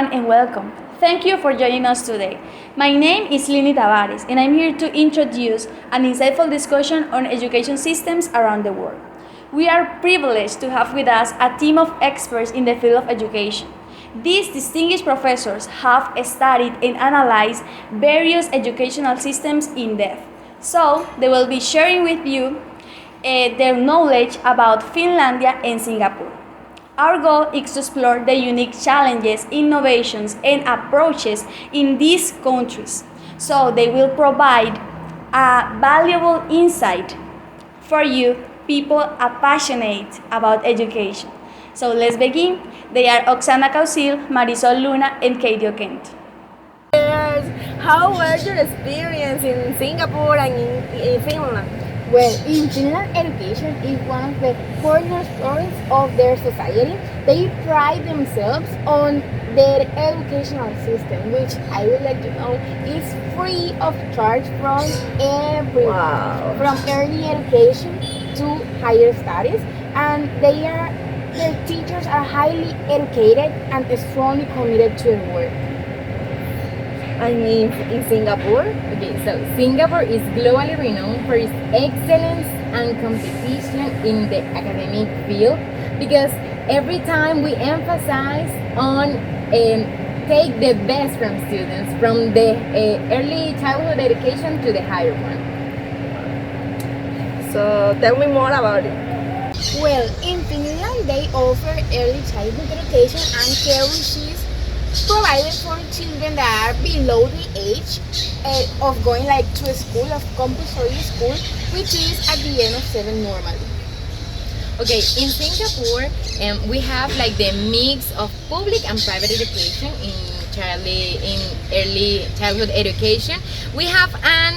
everyone and welcome. Thank you for joining us today. My name is Lini Tavares and I'm here to introduce an insightful discussion on education systems around the world. We are privileged to have with us a team of experts in the field of education. These distinguished professors have studied and analyzed various educational systems in depth. So, they will be sharing with you their knowledge about Finland and Singapore. Our goal is to explore the unique challenges, innovations, and approaches in these countries. So they will provide a valuable insight for you, people passionate about education. So let's begin. They are Oksana Kausil, Marisol Luna, and Katie O'Kent. How was your experience in Singapore and in Finland? Well, in Finland, education is one of the cornerstones of their society. They pride themselves on their educational system, which I would like to know is free of charge from everyone, Wow. from early education to higher studies, and their teachers are highly educated and strongly committed to their work. I mean, in Singapore? Okay, so Singapore is globally renowned for its excellence and competition in the academic field because every time we emphasize on take the best from students from the early childhood education to the higher one. So tell me more about it. Well, in Finland, they offer early childhood education and care which is provided for children that are below the age of going like to a school, of compulsory school, which is at the end of 7 normally. Okay, in Singapore, we have like the mix of public and private education in early childhood education. We have an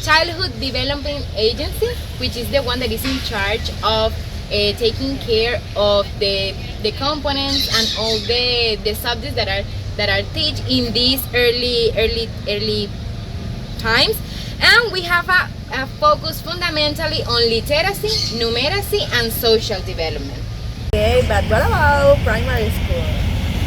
childhood development agency, which is the one that is in charge of taking care of the components and all the subjects that are taught in these early times. And we have a focus fundamentally on literacy, numeracy, and social development. Okay, but what about primary school?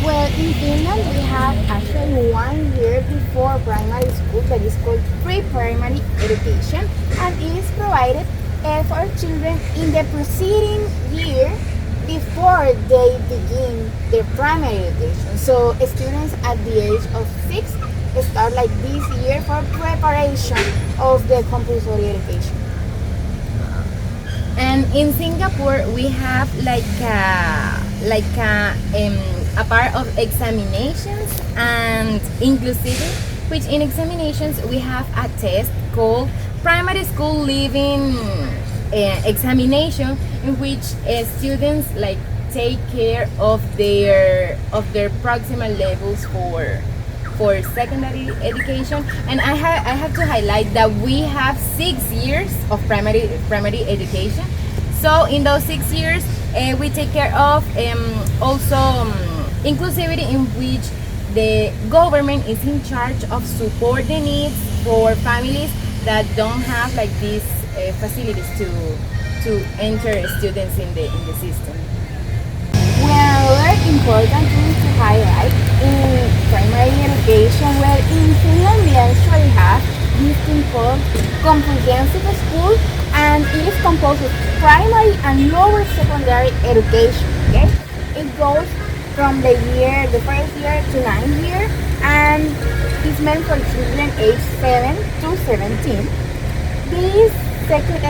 Well, in Finland, we have actually 1 year before primary school that is called pre-primary education, and it is provided for children in the preceding year before they begin their primary education. So students at the age of 6 start like this year for preparation of the compulsory education. And in Singapore, we have a part of examinations and inclusivity, which in examinations we have a test called primary school living examination, in which students like take care of their proximal levels for secondary education. And I have to highlight that we have 6 years of primary education. So in those 6 years, we take care of inclusivity, in which the government is in charge of support the needs for families that don't have like these facilities to enter students in the system. Well, very important thing to highlight in primary education, where in Finland we actually have this thing called comprehensive school, and it is composed of primary and lower secondary education. Okay, it goes from the first year to 9th year, and it's meant for children aged 7 to 17. This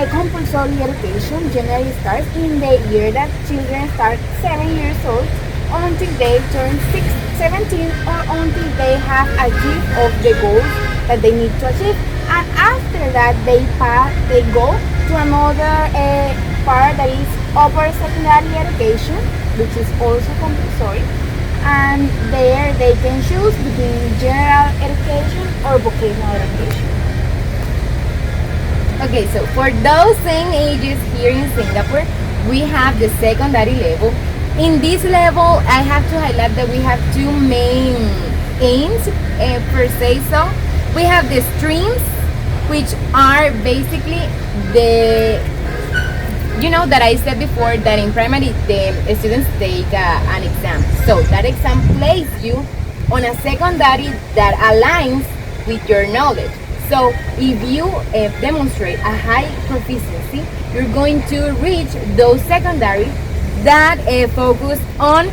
compulsory education generally starts in the year that children start 7 years old until they turn 17, or until they have achieved of the goals that they need to achieve. And after that, they go to another part that is upper secondary education, which is also compulsory. And there they can choose between general education or vocational education. Okay, so for those same ages here in Singapore, we have the secondary level. In this level, I have to highlight that we have 2 main aims per se. So we have the streams, which are basically that I said before that in primary the students take an exam. So that exam places you on a secondary that aligns with your knowledge. So if you demonstrate a high proficiency, you're going to reach those secondary that focus on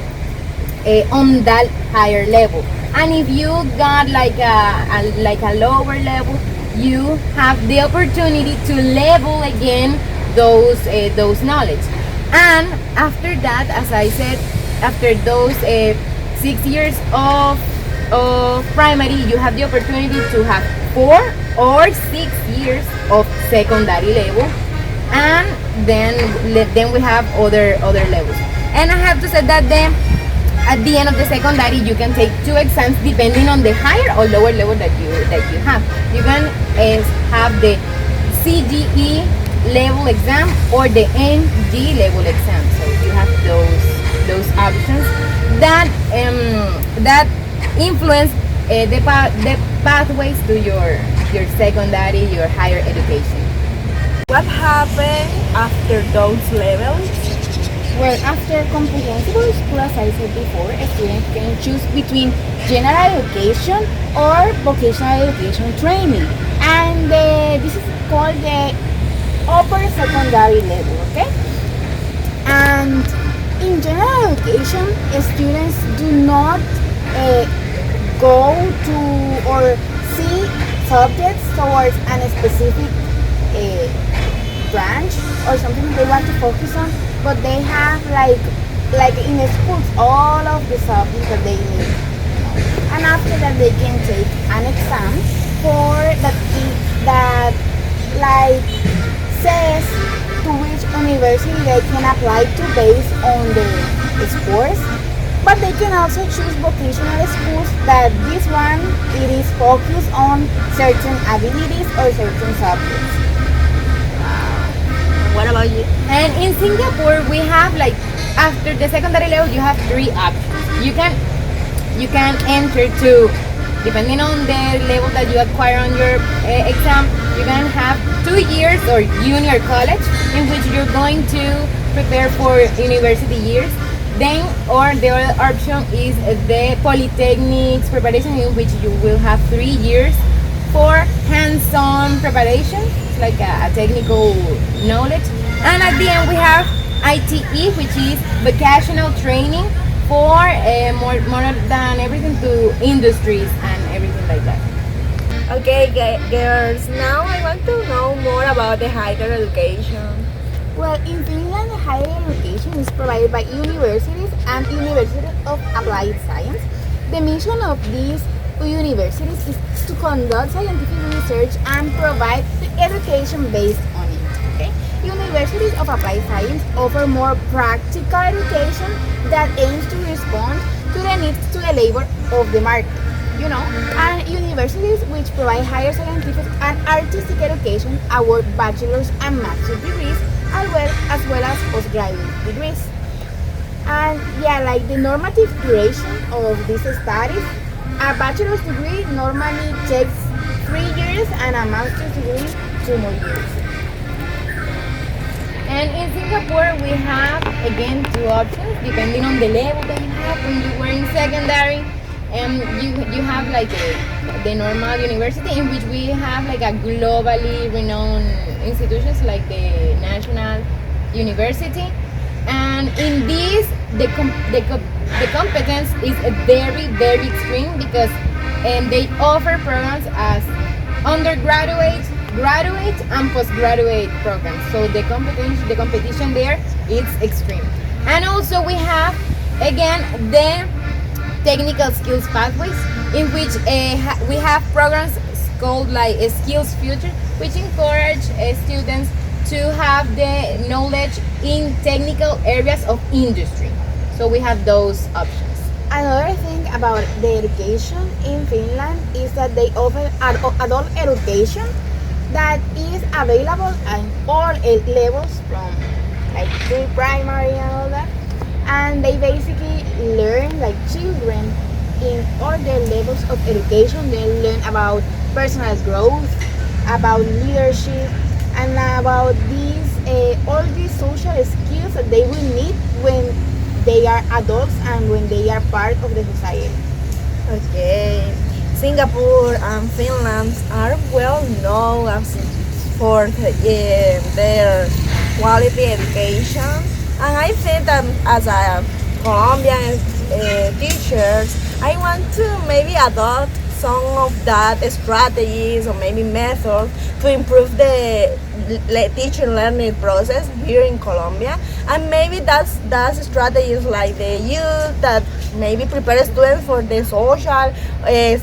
that higher level. And if you got like a lower level, you have the opportunity to level again those knowledge. And after that, as I said, after those 6 years of primary, you have the opportunity to have 4 or 6 years of secondary level, and then we have other levels. And I have to say that then at the end of the secondary, you can take 2 exams depending on the higher or lower level that you have. You can have the CGE level exam or the NG level exam. So you have those options that influence the pathways to your secondary, your higher education. What happened after those levels? Well, after comprehensive school, as I said before, students can choose between general education or vocational education training. And this is called the upper secondary level, okay? And in general education, students do not go to or see subjects towards a specific branch or something they want to focus on, but they have like in the schools all of the subjects that they need. And after that, they can take an exam for that like says to which university they can apply to based on the scores. But they can also choose vocational schools that this one it is focused on certain abilities or certain subjects. What about you? And in Singapore, we have like after the secondary level, you have 3 options. You can enter to, depending on the level that you acquire on your exam, you can have 2 years or junior college in which you're going to prepare for university years. Then, or the other option is the polytechnics preparation, in which you will have 3 years for hands-on preparation, it's like a technical knowledge. And at the end, we have ITE, which is vocational training for more than everything to industries and everything like that. Okay, girls, now I want to know more about the higher education. Well, in Finland, higher education is provided by universities and universities of applied science. The mission of these universities is to conduct scientific research and provide the education based on it. Okay? Universities of applied science offer more practical education that aims to respond to the needs to the labor of the market. And universities which provide higher scientific and artistic education award bachelor's and master's degrees as well as postgraduate degrees. And yeah, like the normative duration of these studies, a bachelor's degree normally takes 3 years and a master's degree 2 more years. And in Singapore, we have again 2 options depending on the level that you have when you were in secondary. You have like the normal university, in which we have like a globally renowned institutions like the National University. And in this, the competence is very extreme because they offer programs as undergraduate, graduate, and postgraduate programs. So the competition there is extreme. And also we have again the technical skills pathways, in which we have programs called like Skills Future, which encourage students to have the knowledge in technical areas of industry. So we have those options. Another thing about the education in Finland is that they offer adult education that is available at all levels from like pre-primary and all that. And they basically learn like children in all the levels of education. They learn about personal growth, about leadership, and about all these social skills that they will need when they are adults and when they are part of the society. Okay. Singapore and Finland are well known for their quality education, and I think that as a Colombian teachers, I want to maybe adopt some of that strategies or maybe methods to improve the teaching learning process here in Colombia, and maybe that's strategies like the youth that maybe prepare students for the social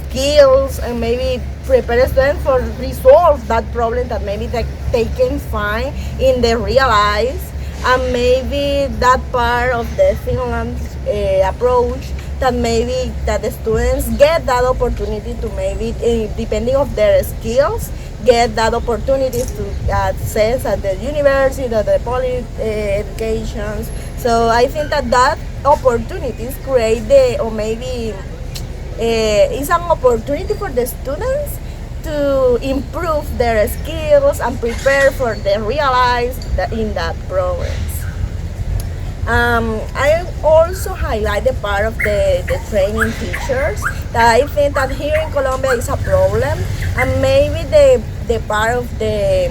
skills, and maybe prepare students for resolve that problem that maybe they can find in the real life, and maybe that part of the Finland approach that maybe that the students get that opportunity to maybe depending of their skills get that opportunity to access at the university, at the poly educations. So I think that opportunities create the or maybe it's an opportunity for the students to improve their skills and prepare for the real life in that programs. I also highlight the part of the training teachers that I think that here in Colombia is a problem, and maybe the part of the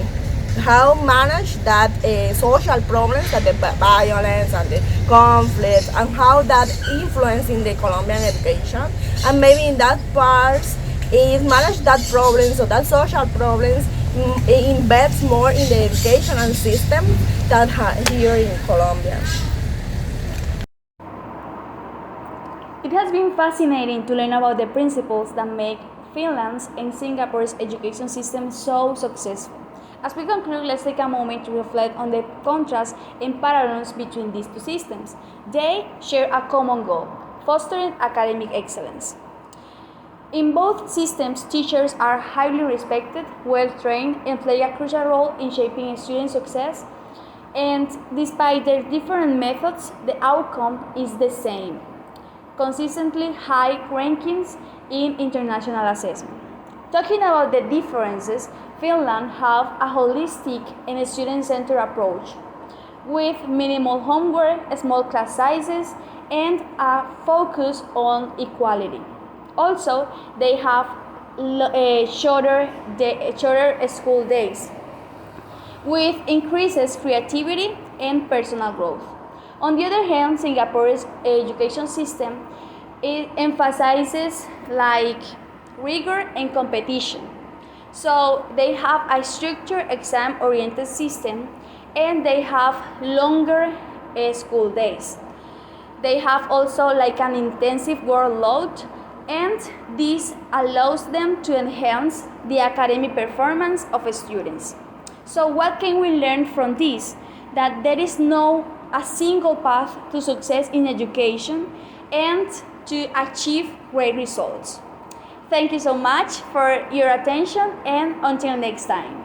how manage that social problems, that the violence and the conflict, and how that influence in the Colombian education, and maybe in that part is manage that problem, so that social problems embeds more in the educational system that here in Colombia. It has been fascinating to learn about the principles that make Finland's and Singapore's education system so successful. As we conclude, let's take a moment to reflect on the contrasts and parallels between these two systems. They share a common goal: fostering academic excellence. In both systems, teachers are highly respected, well trained, and play a crucial role in shaping student success. And despite their different methods, the outcome is the same: consistently high rankings in international assessment. Talking about the differences, Finland have a holistic and student-centered approach with minimal homework, small class sizes, and a focus on equality. Also, they have shorter school days, with increases creativity and personal growth. On the other hand, Singapore's education system it emphasizes like rigor and competition. So they have a structured exam-oriented system, and they have longer school days. They have also like an intensive workload, and this allows them to enhance the academic performance of students. So what can we learn from this? That there is no a single path to success in education and to achieve great results. Thank you so much for your attention, and until next time.